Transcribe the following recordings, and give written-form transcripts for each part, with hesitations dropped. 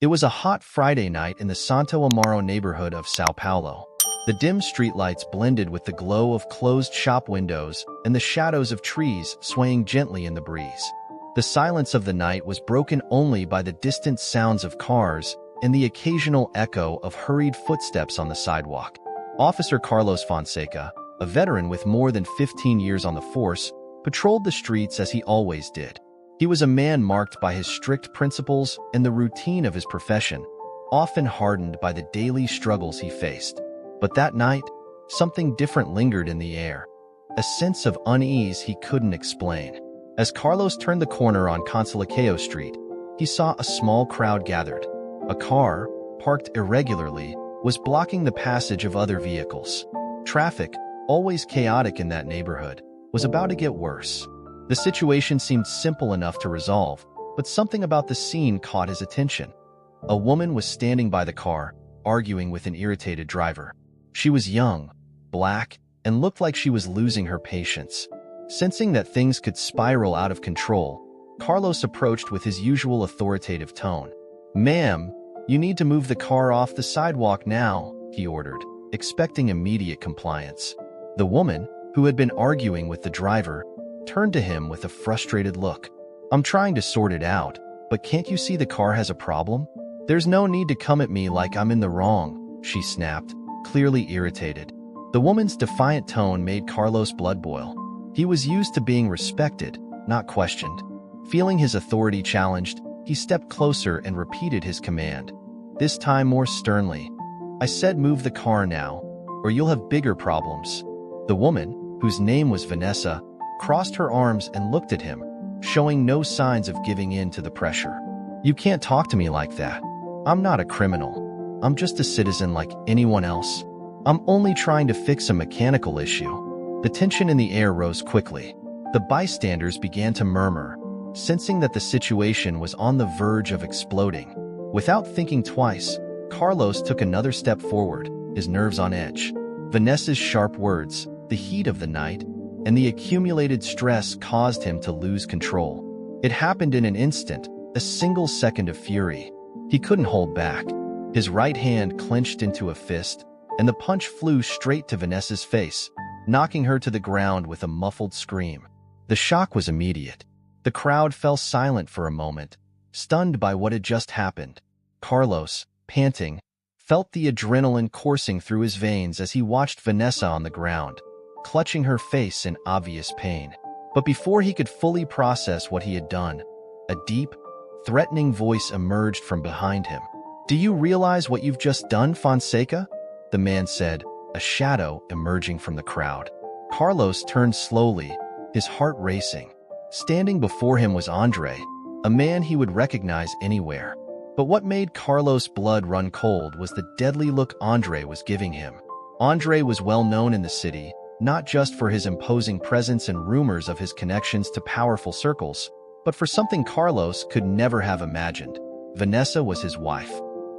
It was a hot Friday night in the Santo Amaro neighborhood of Sao Paulo. The dim streetlights blended with the glow of closed shop windows and the shadows of trees swaying gently in the breeze. The silence of the night was broken only by the distant sounds of cars and the occasional echo of hurried footsteps on the sidewalk. Officer Carlos Fonseca, a veteran with more than 15 years on the force, patrolled the streets as he always did. He was a man marked by his strict principles and the routine of his profession, often hardened by the daily struggles he faced. But that night, something different lingered in the air, a sense of unease he couldn't explain. As Carlos turned the corner on Consolacio Street, he saw a small crowd gathered. A car, parked irregularly, was blocking the passage of other vehicles. Traffic, always chaotic in that neighborhood, was about to get worse. The situation seemed simple enough to resolve, but something about the scene caught his attention. A woman was standing by the car, arguing with an irritated driver. She was young, black, and looked like she was losing her patience. Sensing that things could spiral out of control, Carlos approached with his usual authoritative tone. "Ma'am, you need to move the car off the sidewalk now," he ordered, expecting immediate compliance. The woman, who had been arguing with the driver, turned to him with a frustrated look. "I'm trying to sort it out, but can't you see the car has a problem? There's no need to come at me like I'm in the wrong," she snapped, clearly irritated. The woman's defiant tone made Carlos' blood boil. He was used to being respected, not questioned. Feeling his authority challenged, he stepped closer and repeated his command, this time more sternly. "I said move the car now, or you'll have bigger problems." The woman, whose name was Vanessa, crossed her arms and looked at him, showing no signs of giving in to the pressure. "You can't talk to me like that. I'm not a criminal. I'm just a citizen like anyone else. I'm only trying to fix a mechanical issue." The tension in the air rose quickly. The bystanders began to murmur, sensing that the situation was on the verge of exploding. Without thinking twice, Carlos took another step forward, his nerves on edge. Vanessa's sharp words, the heat of the night, and the accumulated stress caused him to lose control. It happened in an instant, a single second of fury. He couldn't hold back. His right hand clenched into a fist, and the punch flew straight to Vanessa's face, knocking her to the ground with a muffled scream. The shock was immediate. The crowd fell silent for a moment, stunned by what had just happened. Carlos, panting, felt the adrenaline coursing through his veins as he watched Vanessa on the ground, clutching her face in obvious pain. But before he could fully process what he had done, a deep, threatening voice emerged from behind him. "Do you realize what you've just done, Fonseca?" the man said, a shadow emerging from the crowd. Carlos turned slowly, his heart racing. Standing before him was Andre, a man he would recognize anywhere. But what made Carlos' blood run cold was the deadly look Andre was giving him. Andre was well known in the city, not just for his imposing presence and rumors of his connections to powerful circles, but for something Carlos could never have imagined. Vanessa was his wife.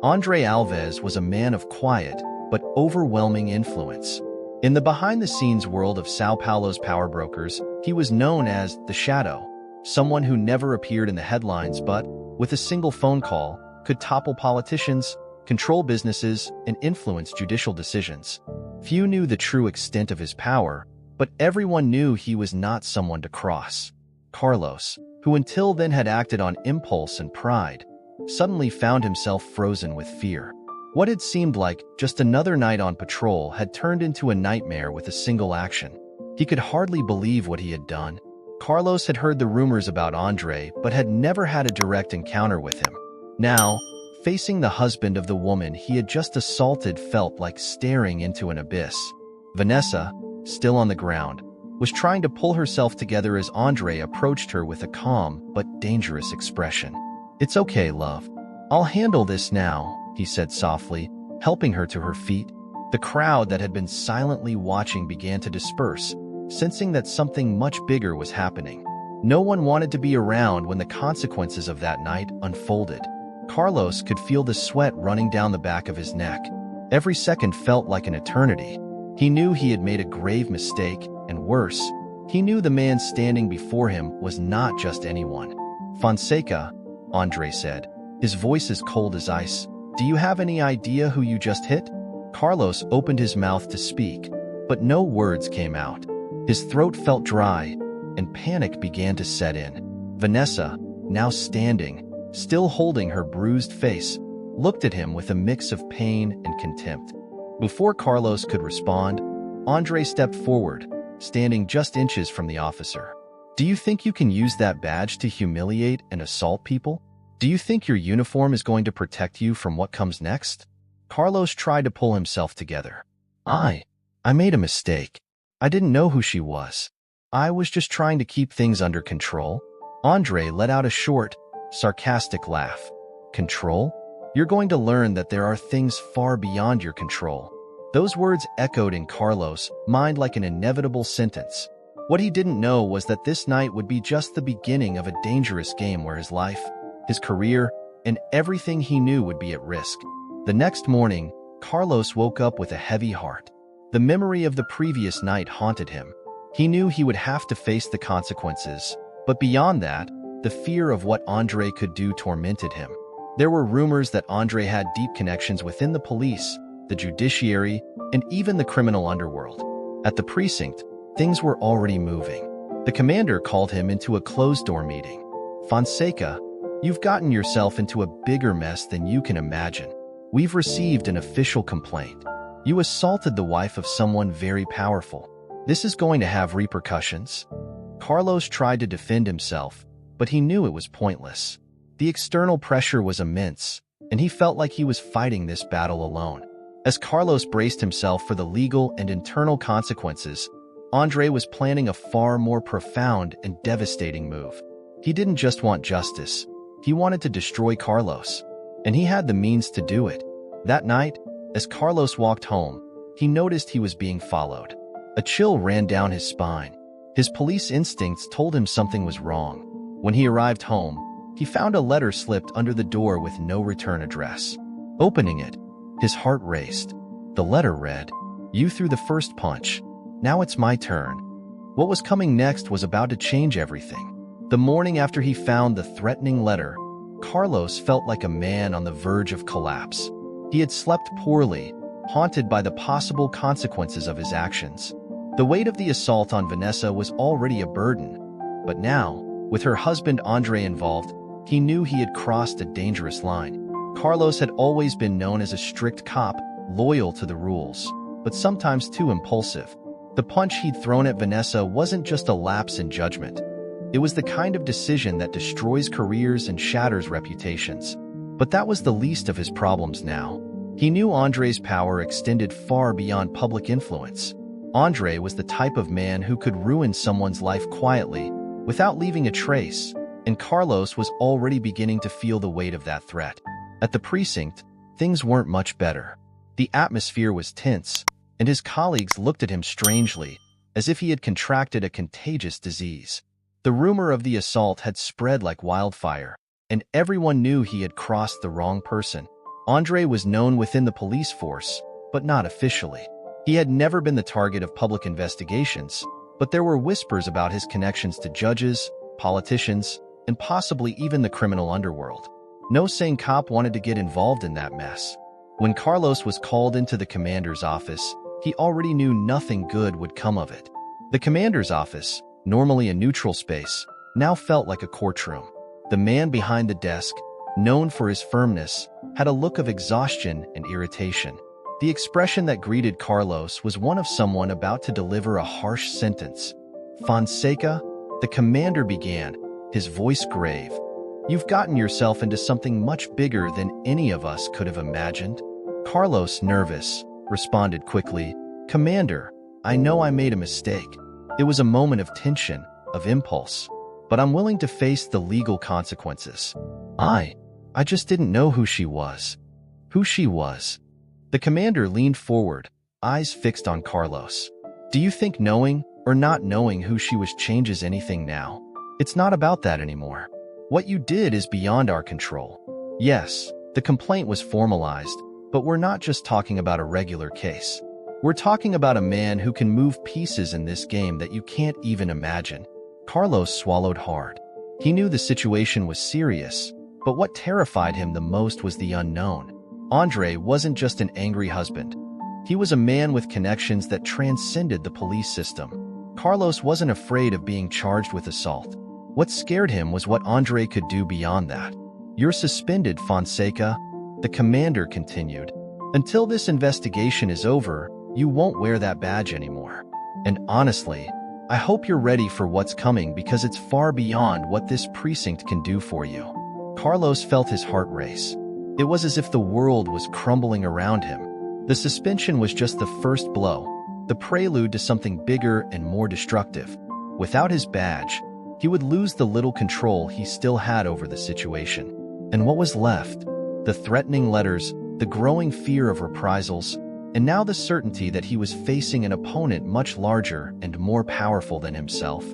Andre Alves was a man of quiet, but overwhelming influence. In the behind-the-scenes world of Sao Paulo's power brokers, he was known as the Shadow, someone who never appeared in the headlines but, with a single phone call, could topple politicians, control businesses, and influence judicial decisions. Few knew the true extent of his power, but everyone knew he was not someone to cross. Carlos, who until then had acted on impulse and pride, suddenly found himself frozen with fear. What had seemed like just another night on patrol had turned into a nightmare with a single action. He could hardly believe what he had done. Carlos had heard the rumors about Andre, but had never had a direct encounter with him. Now, facing the husband of the woman he had just assaulted felt like staring into an abyss. Vanessa, still on the ground, was trying to pull herself together as Andre approached her with a calm but dangerous expression. "It's okay, love. I'll handle this now," he said softly, helping her to her feet. The crowd that had been silently watching began to disperse, sensing that something much bigger was happening. No one wanted to be around when the consequences of that night unfolded. Carlos could feel the sweat running down the back of his neck. Every second felt like an eternity. He knew he had made a grave mistake, and worse, he knew the man standing before him was not just anyone. "Fonseca," Andre said, his voice as cold as ice. "Do you have any idea who you just hit?" Carlos opened his mouth to speak, but no words came out. His throat felt dry, and panic began to set in. Vanessa, now standing, still holding her bruised face, looked at him with a mix of pain and contempt. Before Carlos could respond, Andre stepped forward, standing just inches from the officer. "Do you think you can use that badge to humiliate and assault people? Do you think your uniform is going to protect you from what comes next?" Carlos tried to pull himself together. I made a mistake. I didn't know who she was. I was just trying to keep things under control." Andre let out a short, sarcastic laugh. "Control? You're going to learn that there are things far beyond your control." Those words echoed in Carlos' mind like an inevitable sentence. What he didn't know was that this night would be just the beginning of a dangerous game where his life, his career, and everything he knew would be at risk. The next morning, Carlos woke up with a heavy heart. The memory of the previous night haunted him. He knew he would have to face the consequences, but beyond that, the fear of what Andre could do tormented him. There were rumors that Andre had deep connections within the police, the judiciary, and even the criminal underworld. At the precinct, things were already moving. The commander called him into a closed-door meeting. "Fonseca, you've gotten yourself into a bigger mess than you can imagine. We've received an official complaint. You assaulted the wife of someone very powerful. This is going to have repercussions." Carlos tried to defend himself, but he knew it was pointless. The external pressure was immense, and he felt like he was fighting this battle alone. As Carlos braced himself for the legal and internal consequences, Andre was planning a far more profound and devastating move. He didn't just want justice. He wanted to destroy Carlos, and he had the means to do it. That night, as Carlos walked home, he noticed he was being followed. A chill ran down his spine. His police instincts told him something was wrong. When he arrived home, he found a letter slipped under the door with no return address. Opening it, his heart raced. The letter read, "You threw the first punch. Now it's my turn." What was coming next was about to change everything. The morning after he found the threatening letter, Carlos felt like a man on the verge of collapse. He had slept poorly, haunted by the possible consequences of his actions. The weight of the assault on Vanessa was already a burden, but now, with her husband Andre involved, he knew he had crossed a dangerous line. Carlos had always been known as a strict cop, loyal to the rules, but sometimes too impulsive. The punch he'd thrown at Vanessa wasn't just a lapse in judgment. It was the kind of decision that destroys careers and shatters reputations. But that was the least of his problems now. He knew Andre's power extended far beyond public influence. Andre was the type of man who could ruin someone's life quietly, without leaving a trace, and Carlos was already beginning to feel the weight of that threat. At the precinct, things weren't much better. The atmosphere was tense, and his colleagues looked at him strangely, as if he had contracted a contagious disease. The rumor of the assault had spread like wildfire, and everyone knew he had crossed the wrong person. Andre was known within the police force, but not officially. He had never been the target of public investigations, but there were whispers about his connections to judges, politicians, and possibly even the criminal underworld. No sane cop wanted to get involved in that mess. When Carlos was called into the commander's office, he already knew nothing good would come of it. The commander's office, normally a neutral space, now felt like a courtroom. The man behind the desk, known for his firmness, had a look of exhaustion and irritation. The expression that greeted Carlos was one of someone about to deliver a harsh sentence. "Fonseca," the commander began, his voice grave. "You've gotten yourself into something much bigger than any of us could have imagined." Carlos, nervous, responded quickly, "Commander, I know I made a mistake. It was a moment of tension, of impulse, but I'm willing to face the legal consequences. I just didn't know who she was." Who she was? The commander leaned forward, eyes fixed on Carlos. "Do you think knowing or not knowing who she was changes anything now? It's not about that anymore. What you did is beyond our control. Yes, the complaint was formalized, but we're not just talking about a regular case. We're talking about a man who can move pieces in this game that you can't even imagine." Carlos swallowed hard. He knew the situation was serious, But what terrified him the most was the unknown. Andre wasn't just an angry husband. He was a man with connections that transcended the police system. Carlos wasn't afraid of being charged with assault. What scared him was what Andre could do beyond that. "You're suspended, Fonseca," the commander continued. "Until this investigation is over, you won't wear that badge anymore. And honestly, I hope you're ready for what's coming because it's far beyond what this precinct can do for you." Carlos felt his heart race. It was as if the world was crumbling around him. The suspension was just the first blow, the prelude to something bigger and more destructive. Without his badge, he would lose the little control he still had over the situation. And what was left? The threatening letters, the growing fear of reprisals, and now the certainty that he was facing an opponent much larger and more powerful than himself.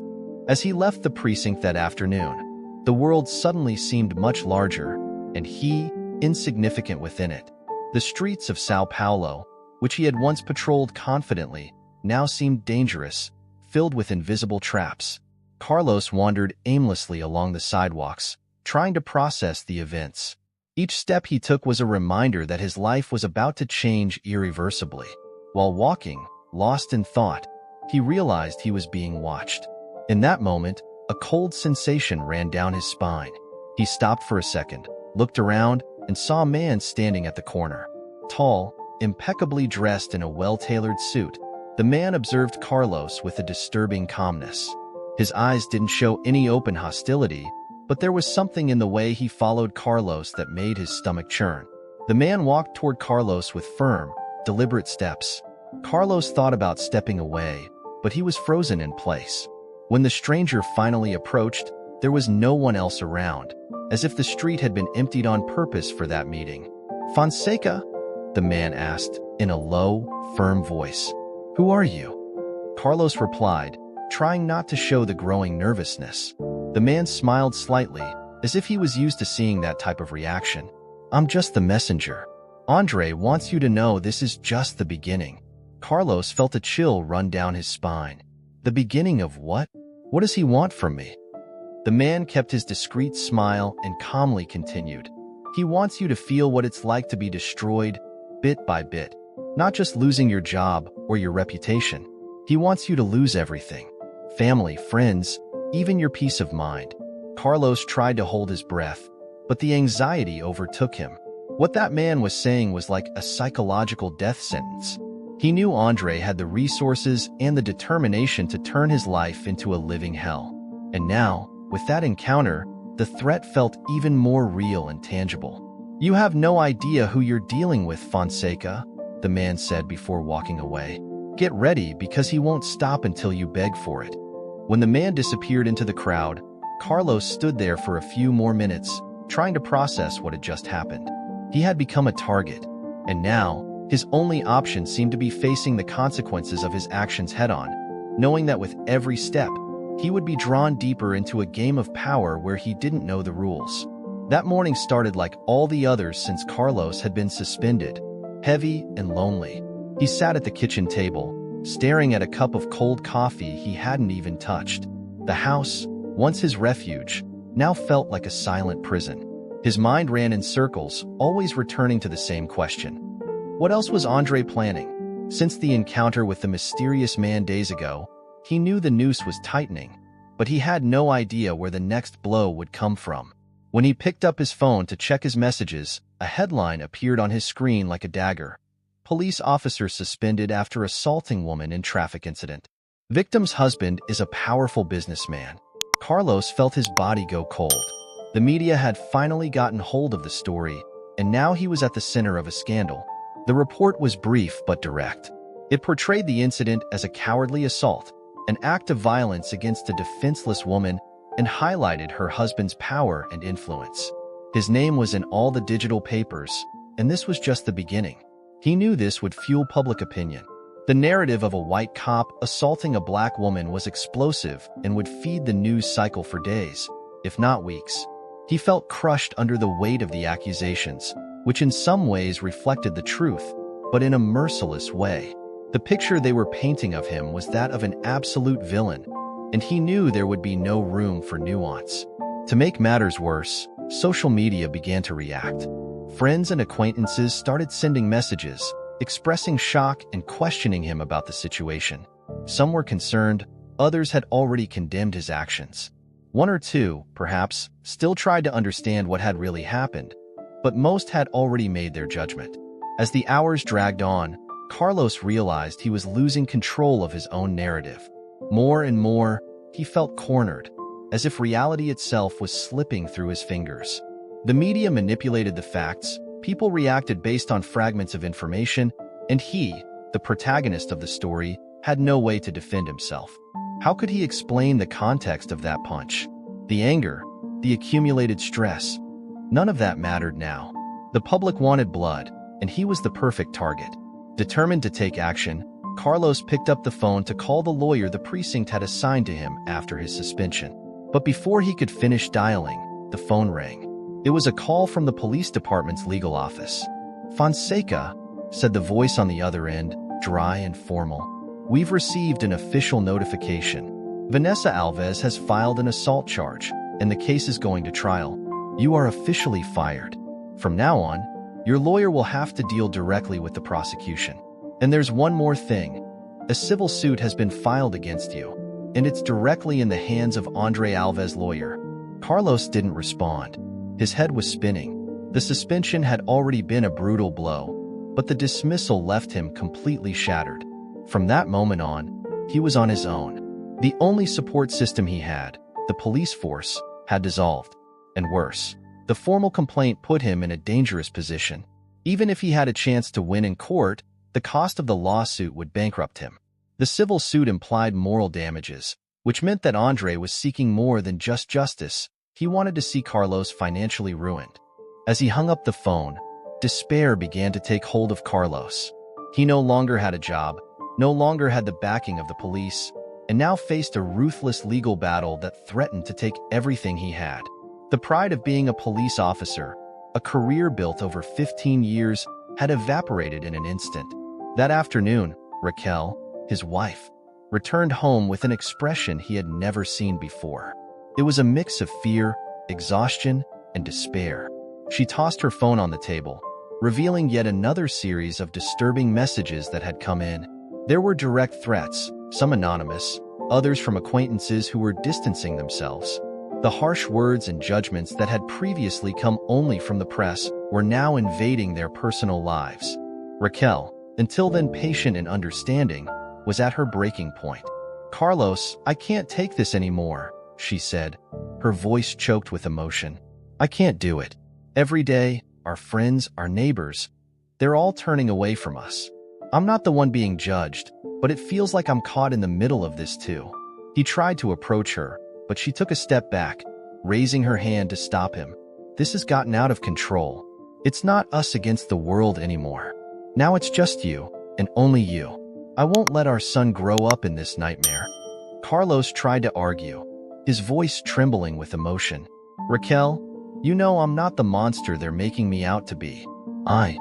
As he left the precinct that afternoon, the world suddenly seemed much larger, and he, insignificant within it. The streets of Sao Paulo, which he had once patrolled confidently, now seemed dangerous, filled with invisible traps. Carlos wandered aimlessly along the sidewalks, trying to process the events. Each step he took was a reminder that his life was about to change irreversibly. While walking, lost in thought, he realized he was being watched. In that moment, a cold sensation ran down his spine. He stopped for a second, looked around, and saw a man standing at the corner. Tall, impeccably dressed in a well-tailored suit, the man observed Carlos with a disturbing calmness. His eyes didn't show any open hostility, but there was something in the way he followed Carlos that made his stomach churn. The man walked toward Carlos with firm, deliberate steps. Carlos thought about stepping away, but he was frozen in place. When the stranger finally approached, there was no one else around, as if the street had been emptied on purpose for that meeting. "Fonseca?" the man asked, in a low, firm voice. "Who are you?" Carlos replied, trying not to show the growing nervousness. The man smiled slightly, as if he was used to seeing that type of reaction. "I'm just the messenger. Andre wants you to know this is just the beginning." Carlos felt a chill run down his spine. The beginning of what? What does he want from me? The man kept his discreet smile and calmly continued. "He wants you to feel what it's like to be destroyed, bit by bit. Not just losing your job or your reputation. He wants you to lose everything. Family, friends, even your peace of mind." Carlos tried to hold his breath, but the anxiety overtook him. What that man was saying was like a psychological death sentence. He knew Andre had the resources and the determination to turn his life into a living hell. And now, with that encounter, the threat felt even more real and tangible. "You have no idea who you're dealing with, Fonseca," the man said before walking away. "Get ready because he won't stop until you beg for it." When the man disappeared into the crowd, Carlos stood there for a few more minutes, trying to process what had just happened. He had become a target, and now, his only option seemed to be facing the consequences of his actions head-on, knowing that with every step, he would be drawn deeper into a game of power where he didn't know the rules. That morning started like all the others since Carlos had been suspended, heavy and lonely. He sat at the kitchen table, staring at a cup of cold coffee he hadn't even touched. The house, once his refuge, now felt like a silent prison. His mind ran in circles, always returning to the same question. What else was Andre planning? Since the encounter with the mysterious man days ago, he knew the noose was tightening, but he had no idea where the next blow would come from. When he picked up his phone to check his messages, a headline appeared on his screen like a dagger. "Police officer suspended after assaulting woman in traffic incident." Victim's husband is a powerful businessman. Carlos felt his body go cold. The media had finally gotten hold of the story, and now he was at the center of a scandal. The report was brief but direct. It portrayed the incident as a cowardly assault, an act of violence against a defenseless woman, and highlighted her husband's power and influence. His name was in all the digital papers, and this was just the beginning. He knew this would fuel public opinion. The narrative of a white cop assaulting a black woman was explosive and would feed the news cycle for days, if not weeks. He felt crushed under the weight of the accusations, which in some ways reflected the truth, but in a merciless way. The picture they were painting of him was that of an absolute villain, and he knew there would be no room for nuance. To make matters worse, Social media began to react. Friends and acquaintances started sending messages, expressing shock and questioning him about the situation. Some were concerned, others had already condemned his actions. One or two, perhaps, still tried to understand what had really happened, but most had already made their judgment. As the hours dragged on, Carlos realized he was losing control of his own narrative. More and more, he felt cornered, as if reality itself was slipping through his fingers. The media manipulated the facts, people reacted based on fragments of information, and he, the protagonist of the story, had no way to defend himself. How could he explain the context of that punch? The anger, the accumulated stress. None of that mattered now. The public wanted blood, and he was the perfect target. Determined to take action, Carlos picked up the phone to call the lawyer the precinct had assigned to him after his suspension. But before he could finish dialing, the phone rang. It was a call from the police department's legal office. "Fonseca," said the voice on the other end, dry and formal. "We've received an official notification. Vanessa Alves has filed an assault charge, and the case is going to trial. You are officially fired. From now on, your lawyer will have to deal directly with the prosecution. And there's one more thing. A civil suit has been filed against you, and it's directly in the hands of Andre Alves' lawyer." Carlos didn't respond. His head was spinning. The suspension had already been a brutal blow, but the dismissal left him completely shattered. From that moment on, he was on his own. The only support system he had, the police force, had dissolved. And worse, the formal complaint put him in a dangerous position. Even if he had a chance to win in court, the cost of the lawsuit would bankrupt him. The civil suit implied moral damages, which meant that Andre was seeking more than just justice. He wanted to see Carlos financially ruined. As he hung up the phone, despair began to take hold of Carlos. He no longer had a job, no longer had the backing of the police, and now faced a ruthless legal battle that threatened to take everything he had. The pride of being a police officer, a career built over 15 years, had evaporated in an instant. That afternoon, Raquel, his wife, returned home with an expression he had never seen before. It was a mix of fear, exhaustion, and despair. She tossed her phone on the table, revealing yet another series of disturbing messages that had come in. There were direct threats, some anonymous, others from acquaintances who were distancing themselves. The harsh words and judgments that had previously come only from the press were now invading their personal lives. Raquel, until then patient and understanding, was at her breaking point. "Carlos, I can't take this anymore," she said, her voice choked with emotion. "I can't do it. Every day, our friends, our neighbors, they're all turning away from us. I'm not the one being judged, but it feels like I'm caught in the middle of this too." He tried to approach her, but she took a step back, raising her hand to stop him. "This has gotten out of control. It's not us against the world anymore. Now it's just you, and only you. I won't let our son grow up in this nightmare." Carlos tried to argue, his voice trembling with emotion. "Raquel, you know I'm not the monster they're making me out to be. I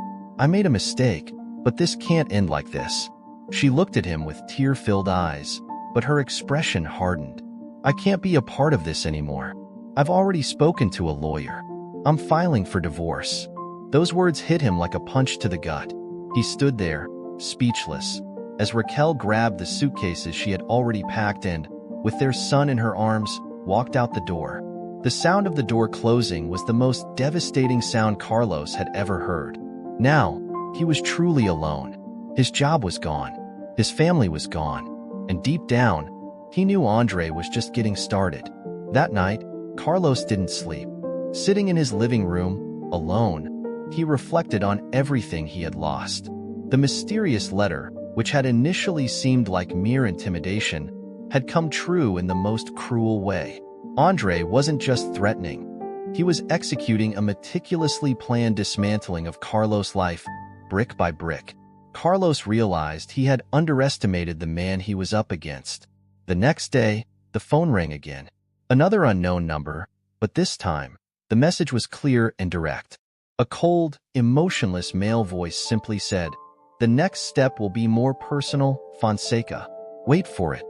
made a mistake, but this can't end like this." She looked at him with tear-filled eyes, but her expression hardened. "I can't be a part of this anymore. I've already spoken to a lawyer. I'm filing for divorce." Those words hit him like a punch to the gut. He stood there, speechless, as Raquel grabbed the suitcases she had already packed and, with their son in her arms, walked out the door. The sound of the door closing was the most devastating sound Carlos had ever heard. Now, he was truly alone. His job was gone. His family was gone. And deep down, he knew Andre was just getting started. That night, Carlos didn't sleep. Sitting in his living room, alone, he reflected on everything he had lost. The mysterious letter, which had initially seemed like mere intimidation, had come true in the most cruel way. Andre wasn't just threatening. He was executing a meticulously planned dismantling of Carlos' life, brick by brick. Carlos realized he had underestimated the man he was up against. The next day, the phone rang again. Another unknown number, but this time, the message was clear and direct. A cold, emotionless male voice simply said, "The next step will be more personal, Fonseca. Wait for it."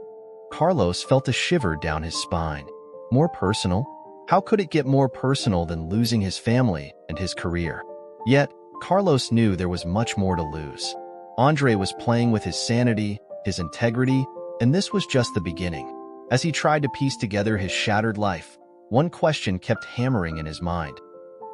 Carlos felt a shiver down his spine. More personal? How could it get more personal than losing his family and his career? Yet, Carlos knew there was much more to lose. Andre was playing with his sanity, his integrity, and this was just the beginning. As he tried to piece together his shattered life, one question kept hammering in his mind.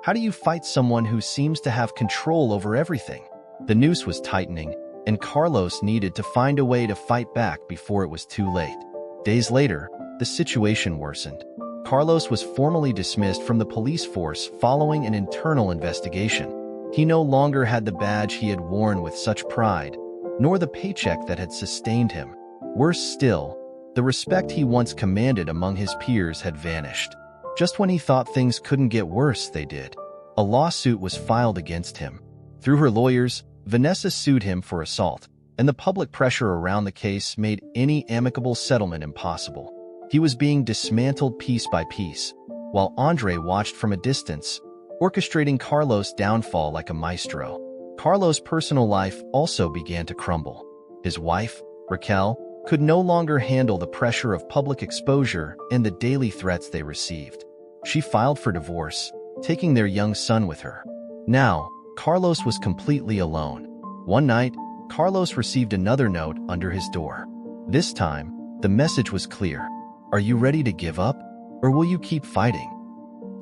How do you fight someone who seems to have control over everything? The noose was tightening, and Carlos needed to find a way to fight back before it was too late. Days later, the situation worsened. Carlos was formally dismissed from the police force following an internal investigation. He no longer had the badge he had worn with such pride, nor the paycheck that had sustained him. Worse still, the respect he once commanded among his peers had vanished. Just when he thought things couldn't get worse, they did. A lawsuit was filed against him. Through her lawyers, Vanessa sued him for assault, and the public pressure around the case made any amicable settlement impossible. He was being dismantled piece by piece, while Andre watched from a distance, orchestrating Carlos' downfall like a maestro. Carlos' personal life also began to crumble. His wife, Raquel, could no longer handle the pressure of public exposure and the daily threats they received. She filed for divorce, taking their young son with her. Now, Carlos was completely alone. One night, Carlos received another note under his door. This time, the message was clear. Are you ready to give up, or will you keep fighting?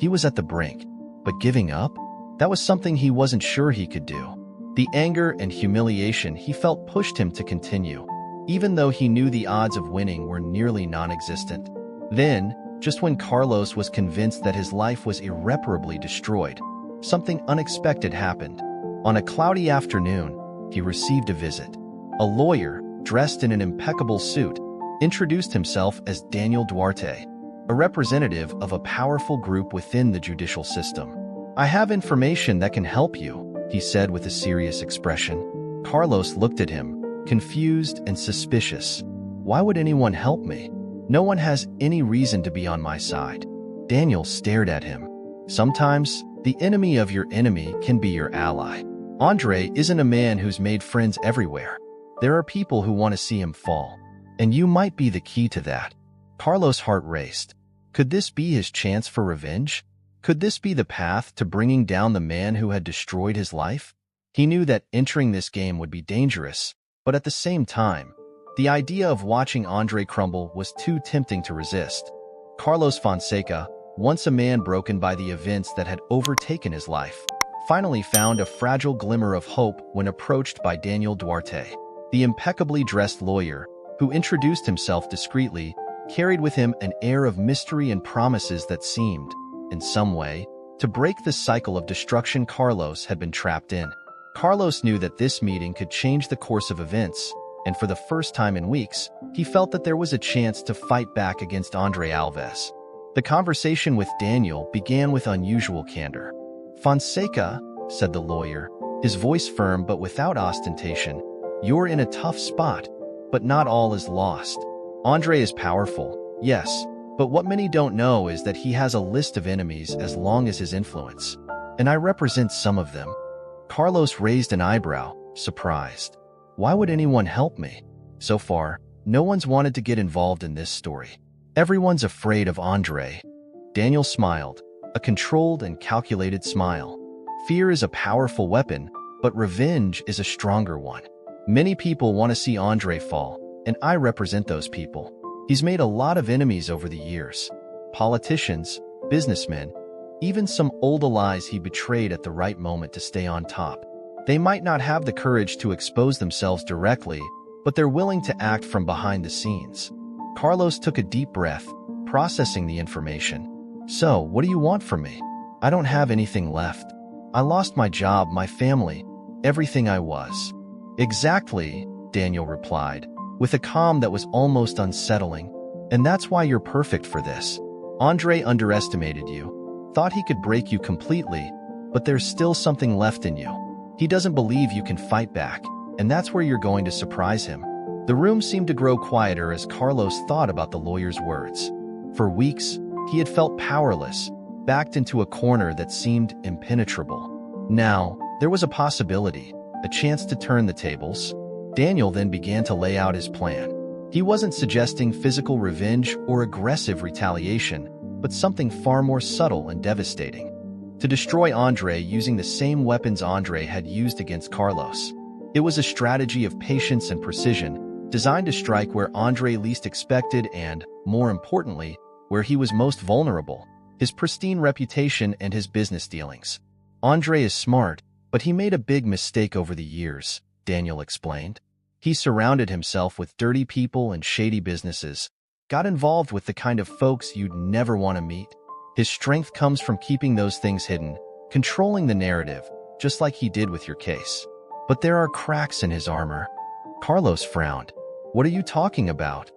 He was at the brink, but giving up? That was something he wasn't sure he could do. The anger and humiliation he felt pushed him to continue, even though he knew the odds of winning were nearly non-existent. Then, just when Carlos was convinced that his life was irreparably destroyed, something unexpected happened. On a cloudy afternoon, he received a visit. A lawyer, dressed in an impeccable suit, introduced himself as Daniel Duarte, a representative of a powerful group within the judicial system. I have information that can help you, he said with a serious expression. Carlos looked at him, confused and suspicious. Why would anyone help me? No one has any reason to be on my side. Daniel stared at him. Sometimes, the enemy of your enemy can be your ally. Andre isn't a man who's made friends everywhere. There are people who want to see him fall, and you might be the key to that. Carlos' heart raced. Could this be his chance for revenge? Could this be the path to bringing down the man who had destroyed his life? He knew that entering this game would be dangerous, but at the same time, the idea of watching Andre crumble was too tempting to resist. Carlos Fonseca, once a man broken by the events that had overtaken his life, finally found a fragile glimmer of hope when approached by Daniel Duarte. The impeccably dressed lawyer, who introduced himself discreetly, carried with him an air of mystery and promises that seemed, in some way, to break the cycle of destruction Carlos had been trapped in. Carlos knew that this meeting could change the course of events, and for the first time in weeks, he felt that there was a chance to fight back against Andre Alves. The conversation with Daniel began with unusual candor. Fonseca, said the lawyer, his voice firm but without ostentation, you're in a tough spot, but not all is lost. Andre is powerful, yes, but what many don't know is that he has a list of enemies as long as his influence, and I represent some of them. Carlos raised an eyebrow, surprised. Why would anyone help me? So far, no one's wanted to get involved in this story. Everyone's afraid of Andre. Daniel smiled, a controlled and calculated smile. Fear is a powerful weapon, but revenge is a stronger one. Many people want to see Andre fall, and I represent those people. He's made a lot of enemies over the years. Politicians, businessmen, even some old allies he betrayed at the right moment to stay on top. They might not have the courage to expose themselves directly, but they're willing to act from behind the scenes. Carlos took a deep breath, processing the information. So, what do you want from me? I don't have anything left. I lost my job, my family, everything I was. Exactly, Daniel replied, with a calm that was almost unsettling. And that's why you're perfect for this. Andre underestimated you, thought he could break you completely, but there's still something left in you. He doesn't believe you can fight back, and that's where you're going to surprise him. The room seemed to grow quieter as Carlos thought about the lawyer's words. For weeks, he had felt powerless, backed into a corner that seemed impenetrable. Now, there was a possibility, a chance to turn the tables. Daniel then began to lay out his plan. He wasn't suggesting physical revenge or aggressive retaliation, but something far more subtle and devastating. To destroy Andre using the same weapons Andre had used against Carlos. It was a strategy of patience and precision, designed to strike where Andre least expected and, more importantly, where he was most vulnerable, his pristine reputation and his business dealings. Andre is smart, but he made a big mistake over the years, Daniel explained. He surrounded himself with dirty people and shady businesses, got involved with the kind of folks you'd never want to meet. His strength comes from keeping those things hidden, controlling the narrative, just like he did with your case. But there are cracks in his armor. Carlos frowned. What are you talking about?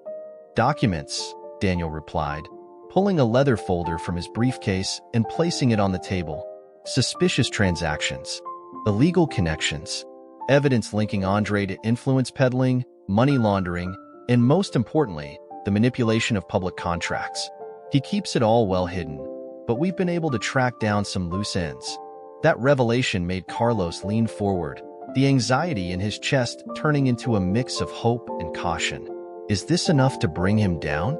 Documents, Daniel replied, pulling a leather folder from his briefcase and placing it on the table. Suspicious transactions, illegal connections, evidence linking Andre to influence peddling, money laundering, and most importantly, the manipulation of public contracts. He keeps it all well hidden, but we've been able to track down some loose ends. That revelation made Carlos lean forward, the anxiety in his chest turning into a mix of hope and caution. Is this enough to bring him down?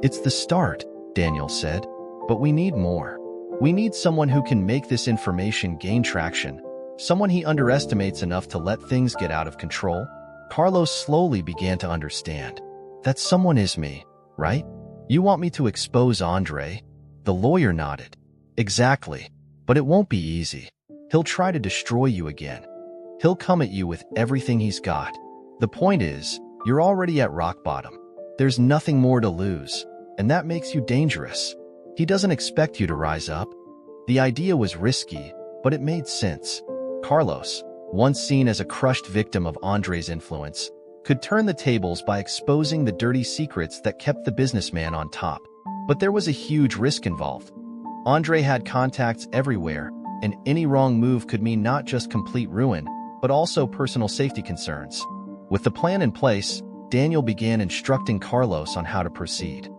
It's the start, Daniel said, but we need more. We need someone who can make this information gain traction, someone he underestimates enough to let things get out of control. Carlos slowly began to understand. That someone is me, right? You want me to expose Andre? The lawyer nodded. Exactly, but it won't be easy. He'll try to destroy you again. He'll come at you with everything he's got. The point is, you're already at rock bottom. There's nothing more to lose, and that makes you dangerous. He doesn't expect you to rise up. The idea was risky, but it made sense. Carlos, once seen as a crushed victim of Andre's influence, could turn the tables by exposing the dirty secrets that kept the businessman on top. But there was a huge risk involved. Andre had contacts everywhere, and any wrong move could mean not just complete ruin, but also personal safety concerns. With the plan in place, Daniel began instructing Carlos on how to proceed.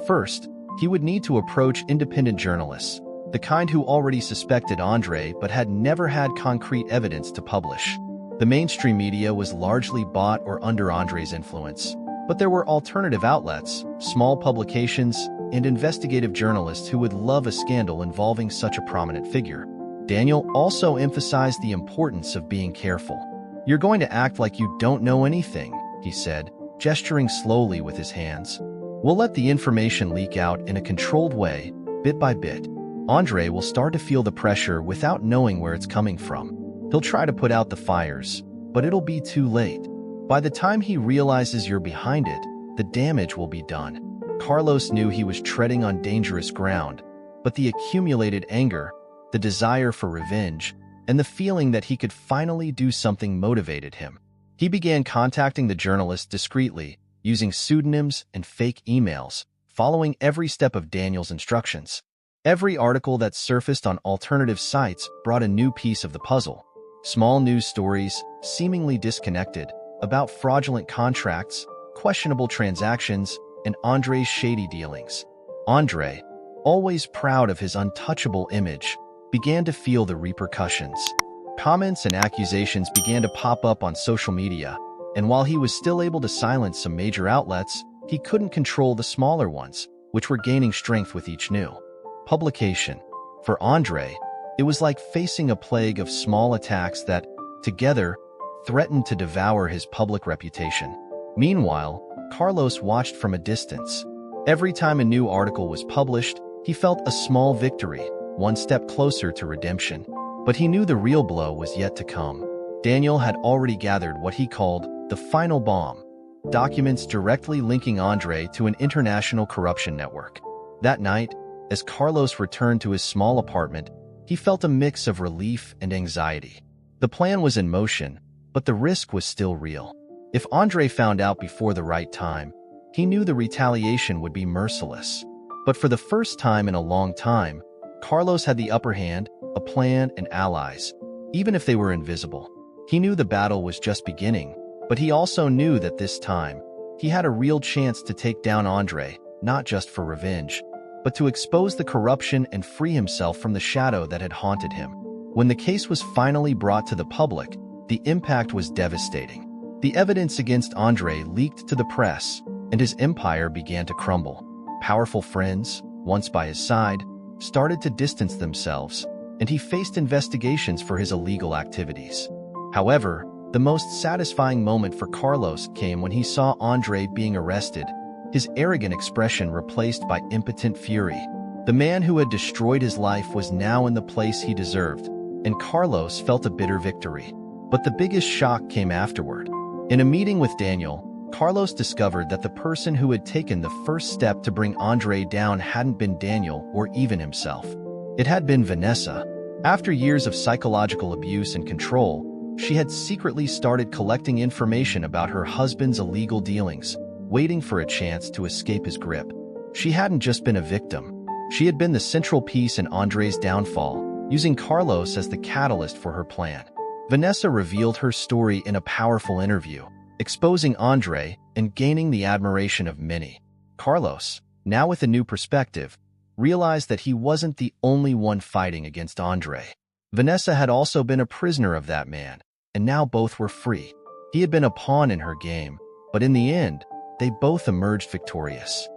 First, he would need to approach independent journalists, the kind who already suspected Andre but had never had concrete evidence to publish. The mainstream media was largely bought or under Andre's influence, but there were alternative outlets, small publications, and investigative journalists who would love a scandal involving such a prominent figure. Daniel also emphasized the importance of being careful. You're going to act like you don't know anything, he said, gesturing slowly with his hands. We'll let the information leak out in a controlled way, bit by bit. Andre will start to feel the pressure without knowing where it's coming from. He'll try to put out the fires, but it'll be too late. By the time he realizes you're behind it, the damage will be done. Carlos knew he was treading on dangerous ground, but the accumulated anger, the desire for revenge, and the feeling that he could finally do something motivated him. He began contacting the journalists discreetly, using pseudonyms and fake emails, following every step of Daniel's instructions. Every article that surfaced on alternative sites brought a new piece of the puzzle. Small news stories, seemingly disconnected, about fraudulent contracts, questionable transactions, and Andre's shady dealings. Andre, always proud of his untouchable image, began to feel the repercussions. Comments and accusations began to pop up on social media, and while he was still able to silence some major outlets, he couldn't control the smaller ones, which were gaining strength with each new publication. For Andre, it was like facing a plague of small attacks that, together, threatened to devour his public reputation. Meanwhile, Carlos watched from a distance. Every time a new article was published, he felt a small victory, one step closer to redemption. But he knew the real blow was yet to come. Daniel had already gathered what he called the final bomb, documents directly linking Andre to an international corruption network. That night, as Carlos returned to his small apartment, he felt a mix of relief and anxiety. The plan was in motion, but the risk was still real. If Andre found out before the right time, he knew the retaliation would be merciless. But for the first time in a long time, Carlos had the upper hand, a plan, and allies, even if they were invisible. He knew the battle was just beginning, but he also knew that this time, he had a real chance to take down Andre, not just for revenge, but to expose the corruption and free himself from the shadow that had haunted him. When the case was finally brought to the public, the impact was devastating. The evidence against Andre leaked to the press, and his empire began to crumble. Powerful friends, once by his side, started to distance themselves, and he faced investigations for his illegal activities. However, the most satisfying moment for Carlos came when he saw Andre being arrested, his arrogant expression replaced by impotent fury. The man who had destroyed his life was now in the place he deserved, and Carlos felt a bitter victory. But the biggest shock came afterward. In a meeting with Daniel, Carlos discovered that the person who had taken the first step to bring Andre down hadn't been Daniel or even himself. It had been Vanessa. After years of psychological abuse and control, she had secretly started collecting information about her husband's illegal dealings, waiting for a chance to escape his grip. She hadn't just been a victim. She had been the central piece in Andre's downfall, using Carlos as the catalyst for her plan. Vanessa revealed her story in a powerful interview, exposing Andre and gaining the admiration of many. Carlos, now with a new perspective, realized that he wasn't the only one fighting against Andre. Vanessa had also been a prisoner of that man, and now both were free. He had been a pawn in her game, but in the end, they both emerged victorious.